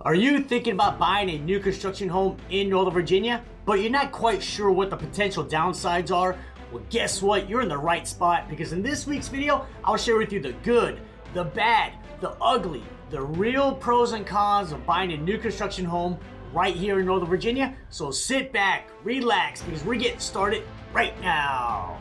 Are you thinking about buying a new construction home in Northern Virginia, but you're not quite sure what the potential downsides are? Well, guess what? You're in the right spot, because in this week's video, I'll share with you the good, the bad, the ugly, the real pros and cons of buying a new construction home right here in Northern Virginia. So sit back, relax, because we're getting started right now.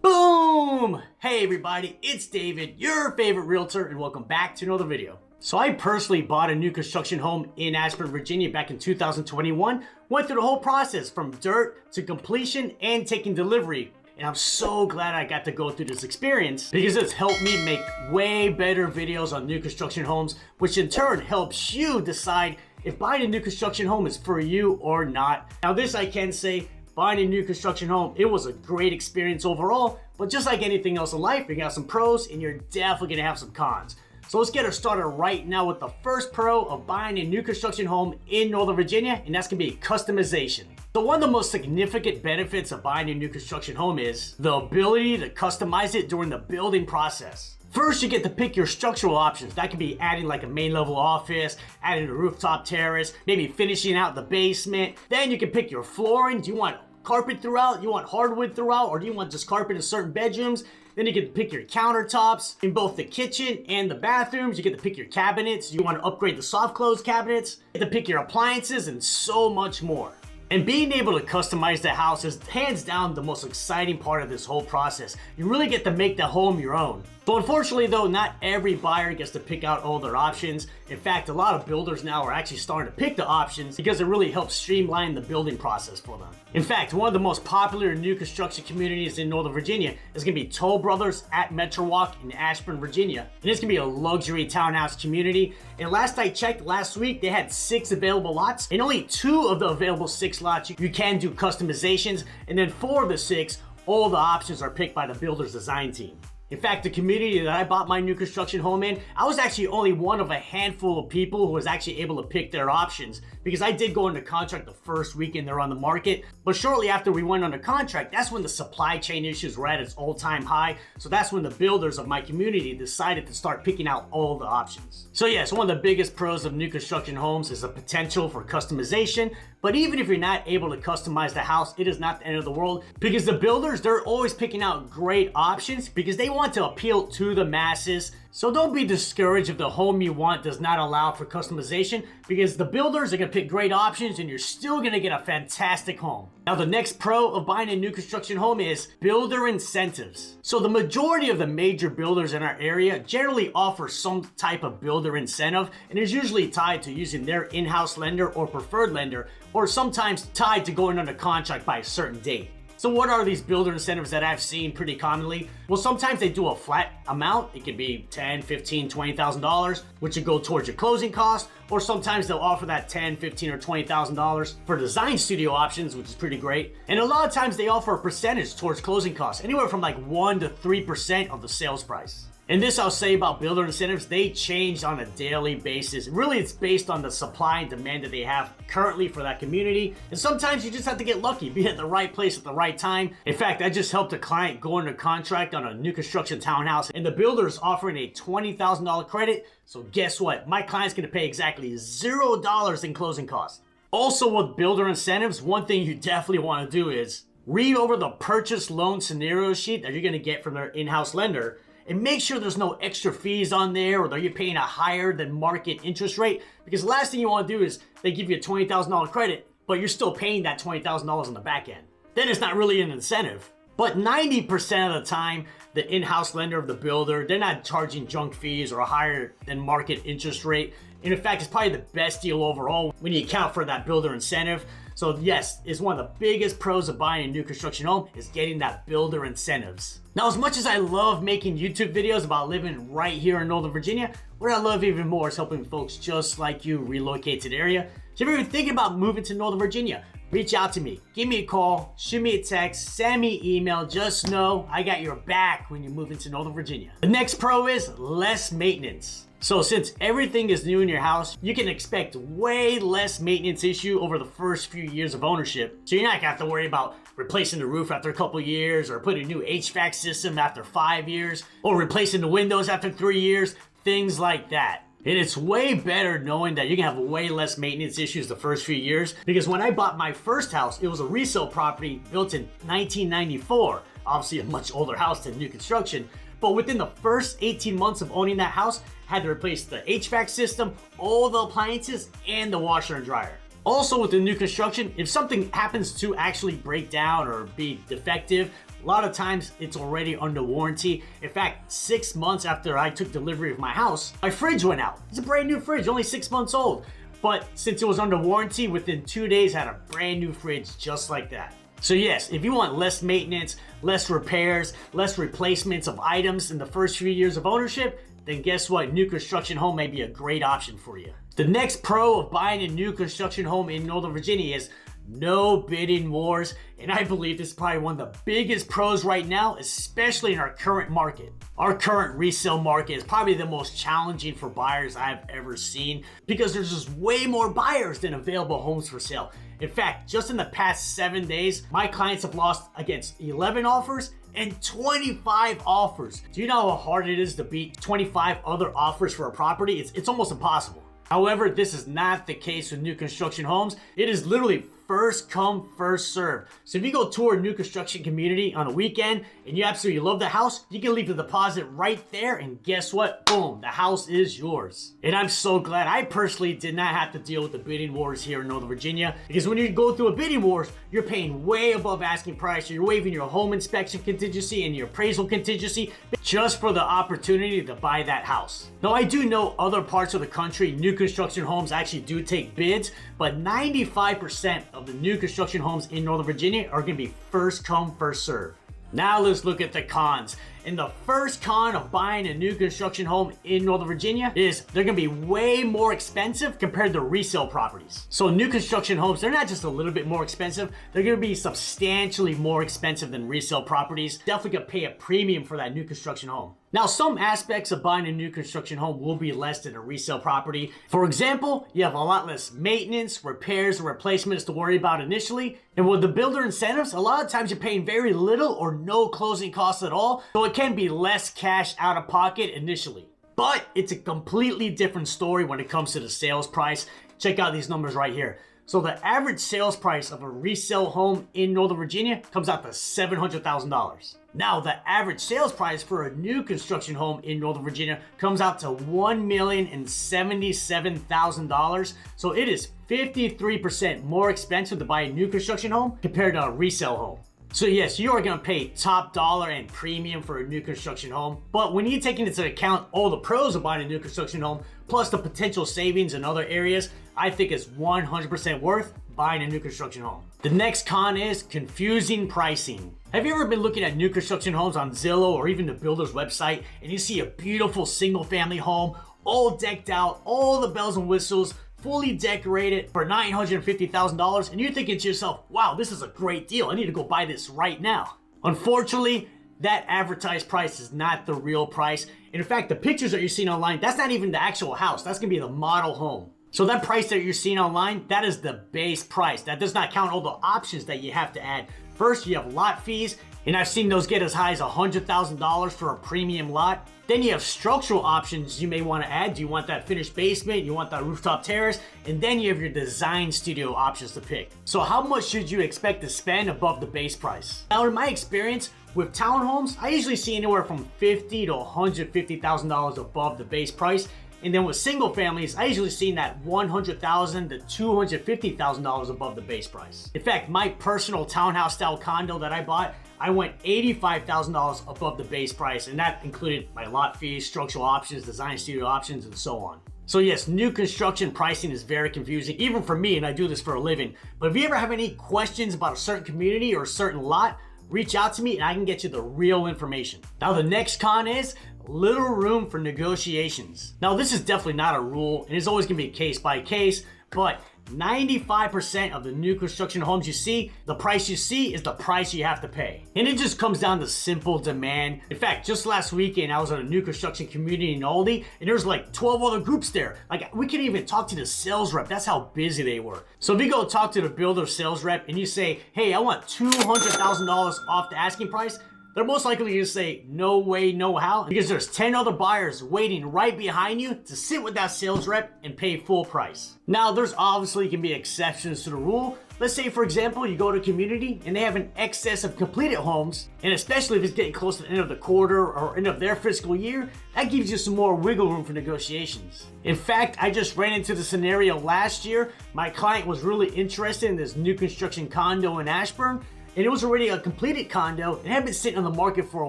Boom! Hey everybody, it's David, your favorite realtor, and welcome back to another video. So I personally bought a new construction home in Ashburn, Virginia back in 2021. Went through the whole process from dirt to completion and taking delivery. And I'm so glad I got to go through this experience because it's helped me make way better videos on new construction homes, which in turn helps you decide if buying a new construction home is for you or not. Now this I can say, buying a new construction home, it was a great experience overall, but just like anything else in life, you're gonna have some pros and you're definitely gonna have some cons. So let's get her started right now with the first pro of buying a new construction home in Northern Virginia, and that's gonna be customization. So one of the most significant benefits of buying a new construction home is the ability to customize it during the building process. First, you get to pick your structural options. That could be adding like a main level office, adding a rooftop terrace, maybe finishing out the basement. Then you can pick your flooring. Do you want carpet throughout? You want hardwood throughout? Or do you want just carpet in certain bedrooms? Then you can pick your countertops in both the kitchen and the bathrooms. You get to pick your cabinets. You want to upgrade the soft close cabinets. You get to pick your appliances and so much more. And being able to customize the house is hands down the most exciting part of this whole process. You really get to make the home your own. So unfortunately though, not every buyer gets to pick out all their options. In fact, a lot of builders now are actually starting to pick the options because it really helps streamline the building process for them. In fact, one of the most popular new construction communities in Northern Virginia is gonna be Toll Brothers at Metro Walk in Ashburn, Virginia. And it's gonna be a luxury townhouse community. And last I checked last week, they had 6 available lots, and only 2 of the available 6 lots you can do customizations, and then 4 of the 6, all the options are picked by the builder's design team. In fact, the community that I bought my new construction home in, I was actually only one of a handful of people who was actually able to pick their options, because I did go into contract the first weekend they're on the market. But shortly after we went under contract, that's when the supply chain issues were at its all-time high. So that's when the builders of my community decided to start picking out all the options. So yes, one of the biggest pros of new construction homes is the potential for customization. But even if you're not able to customize the house, it is not the end of the world, because the builders, they're always picking out great options because they want to appeal to the masses. So don't be discouraged if the home you want does not allow for customization, because the builders are going to pick great options and you're still going to get a fantastic home. Now the next pro of buying a new construction home is builder incentives. So the majority of the major builders in our area generally offer some type of builder incentive, and it's usually tied to using their in-house lender or preferred lender, or sometimes tied to going under contract by a certain date. So what are these builder incentives that I've seen pretty commonly? Well, sometimes they do a flat amount. It could be $10,000, $15,000, $20,000, which would go towards your closing costs. Or sometimes they'll offer that $10,000, $15,000, or $20,000 for design studio options, which is pretty great. And a lot of times they offer a percentage towards closing costs, anywhere from like 1% to 3% of the sales price. And this I'll say about builder incentives, they change on a daily basis. Really, it's based on the supply and demand that they have currently for that community. And sometimes you just have to get lucky, be at the right place at the right time. In fact, I just helped a client go under contract on a new construction townhouse, and the builder's offering a $20,000 credit. So guess what? My client's gonna pay exactly $0 in closing costs. Also with builder incentives, one thing you definitely wanna do is read over the purchase loan scenario sheet that you're gonna get from their in-house lender, and make sure there's no extra fees on there, or that you're paying a higher than market interest rate. Because the last thing you want to do is they give you a $20,000 credit, but you're still paying that $20,000 on the back end. Then it's not really an incentive. But 90% of the time, the in-house lender of the builder, they're not charging junk fees or a higher than market interest rate. And in fact, it's probably the best deal overall when you account for that builder incentive. So yes, it's one of the biggest pros of buying a new construction home is getting that builder incentives. Now, as much as I love making YouTube videos about living right here in Northern Virginia, what I love even more is helping folks just like you relocate to the area. So if you're thinking about moving to Northern Virginia, reach out to me. Give me a call, shoot me a text, send me email. Just know I got your back when you move into Northern Virginia. The next pro is less maintenance. So since everything is new in your house, you can expect way less maintenance issue over the first few years of ownership. So you're not gonna have to worry about replacing the roof after a couple years, or putting a new HVAC system after 5 years, or replacing the windows after 3 years, things like that. And it's way better knowing that you're gonna have way less maintenance issues the first few years, because when I bought my first house, it was a resale property built in 1994. Obviously a much older house than new construction. But within the first 18 months of owning that house, had to replace the HVAC system, all the appliances, and the washer and dryer. Also with the new construction, if something happens to actually break down or be defective, a lot of times it's already under warranty. In fact, 6 months after I took delivery of my house, my fridge went out. It's a brand new fridge, only 6 months old. But since it was under warranty, within 2 days I had a brand new fridge just like that. So yes, if you want less maintenance, less repairs, less replacements of items in the first few years of ownership, then guess what? New construction home may be a great option for you. The next pro of buying a new construction home in Northern Virginia is no bidding wars. And I believe this is probably one of the biggest pros right now, especially in our current market. Our current resale market is probably the most challenging for buyers I've ever seen, because there's just way more buyers than available homes for sale. In fact, just in the past 7 days, my clients have lost against 11 offers and 25 offers. Do you know how hard it is to beat 25 other offers for a property? It's almost impossible. However, this is not the case with new construction homes. It is literally first come, first serve. So if you go tour a new construction community on a weekend and you absolutely love the house, you can leave the deposit right there, and guess what? Boom, the house is yours. And I'm so glad I personally did not have to deal with the bidding wars here in Northern Virginia, because when you go through a bidding wars, you're paying way above asking price. You're waiving your home inspection contingency and your appraisal contingency just for the opportunity to buy that house. Now, I do know other parts of the country, new construction homes actually do take bids, but 95% of the new construction homes in Northern Virginia are going to be first come, first serve. Now let's look at the cons. And the first con of buying a new construction home in Northern Virginia is they're gonna be way more expensive compared to resale properties. So new construction homes, they're not just a little bit more expensive, they're gonna be substantially more expensive than resale properties. Definitely gonna pay a premium for that new construction home. Now, some aspects of buying a new construction home will be less than a resale property. For example, you have a lot less maintenance, repairs, and replacements to worry about initially. And with the builder incentives, a lot of times you're paying very little or no closing costs at all, so it can be less cash out of pocket initially. But it's a completely different story when it comes to the sales price. Check out these numbers right here. So the average sales price of a resale home in Northern Virginia comes out to $700,000. Now, the average sales price for a new construction home in Northern Virginia comes out to $1,077,000. So it is 53% more expensive to buy a new construction home compared to a resale home. So yes, you are going to pay top dollar and premium for a new construction home, but when you take into account all the pros of buying a new construction home, plus the potential savings in other areas, I think it's 100% worth buying a new construction home. The next con is confusing pricing. Have you ever been looking at new construction homes on Zillow or even the builder's website, and you see a beautiful single family home, all decked out, all the bells and whistles, fully decorated for $950,000, and you're thinking to yourself, wow, this is a great deal. I need to go buy this right now. Unfortunately, that advertised price is not the real price. And in fact, the pictures that you're seeing online, that's not even the actual house. That's gonna be the model home. So that price that you're seeing online, that is the base price. That does not count all the options that you have to add. First, you have lot fees, and I've seen those get as high as $100,000 for a premium lot. Then you have structural options you may want to add. Do you want that finished basement? You want that rooftop terrace? And then you have your design studio options to pick. So how much should you expect to spend above the base price? Now, in my experience with townhomes, I usually see anywhere from $50,000 to $150,000 above the base price. And then with single families, I usually seen that $100,000 to $250,000 above the base price. In fact, my personal townhouse style condo that I bought, I went $85,000 above the base price, and that included my lot fees, structural options, design studio options, and so on. So yes, new construction pricing is very confusing, even for me, and I do this for a living. But if you ever have any questions about a certain community or a certain lot, reach out to me and I can get you the real information. Now, the next con is little room for negotiations. Now, this is definitely not a rule, and it's always gonna be case by case, but 95% of the new construction homes you see, the price you see is the price you have to pay. And it just comes down to simple demand. In fact, just last weekend, I was at a new construction community in Aldi, and there's like 12 other groups there. Like, we couldn't even talk to the sales rep. That's how busy they were. So if you go talk to the builder sales rep and you say, hey, I want $200,000 off the asking price, they're most likely going to say, no way, no how, because there's 10 other buyers waiting right behind you to sit with that sales rep and pay full price. Now, there's obviously can be exceptions to the rule. Let's say, for example, you go to a community and they have an excess of completed homes, and especially if it's getting close to the end of the quarter or end of their fiscal year, that gives you some more wiggle room for negotiations. In fact, I just ran into the scenario last year. My client was really interested in this new construction condo in Ashburn, and it was already a completed condo and had been sitting on the market for a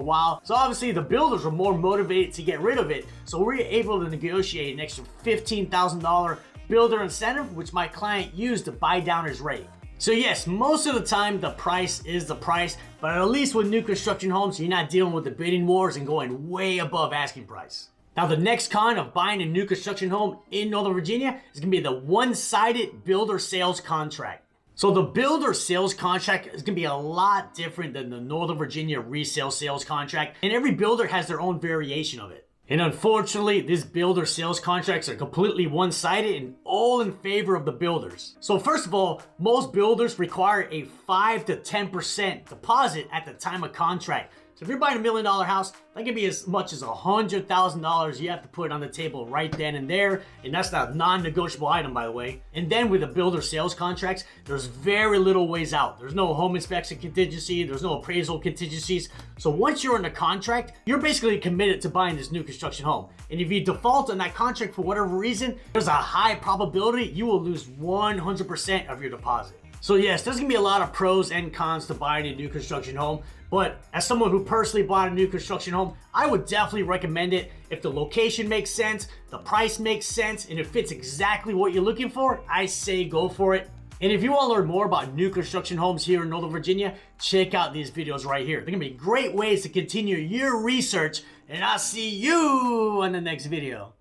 while. So obviously the builders were more motivated to get rid of it. So we were able to negotiate an extra $15,000 builder incentive, which my client used to buy down his rate. So yes, most of the time the price is the price, but at least with new construction homes, you're not dealing with the bidding wars and going way above asking price. Now, the next con of buying a new construction home in Northern Virginia is gonna be the one-sided builder sales contract. So the builder sales contract is going to be a lot different than the Northern Virginia resale sales contract, and every builder has their own variation of it. And unfortunately, these builder sales contracts are completely one-sided and all in favor of the builders. So first of all, most builders require a 5 to 10% deposit at the time of contract. So if you're buying $1 million house, that can be as much as $100,000 you have to put on the table right then and there. And that's not a non-negotiable item, by the way. And then with the builder sales contracts, there's very little ways out. There's no home inspection contingency. There's no appraisal contingencies. So once you're in the contract, you're basically committed to buying this new construction home. And if you default on that contract for whatever reason, there's a high probability you will lose 100% of your deposit. So yes, there's gonna be a lot of pros and cons to buying a new construction home, but as someone who personally bought a new construction home, I would definitely recommend it if the location makes sense, the price makes sense, and it fits exactly what you're looking for. I say go for it. And if you want to learn more about new construction homes here in Northern Virginia, check out these videos right here. They're gonna be great ways to continue your research, and I'll see you on the next video.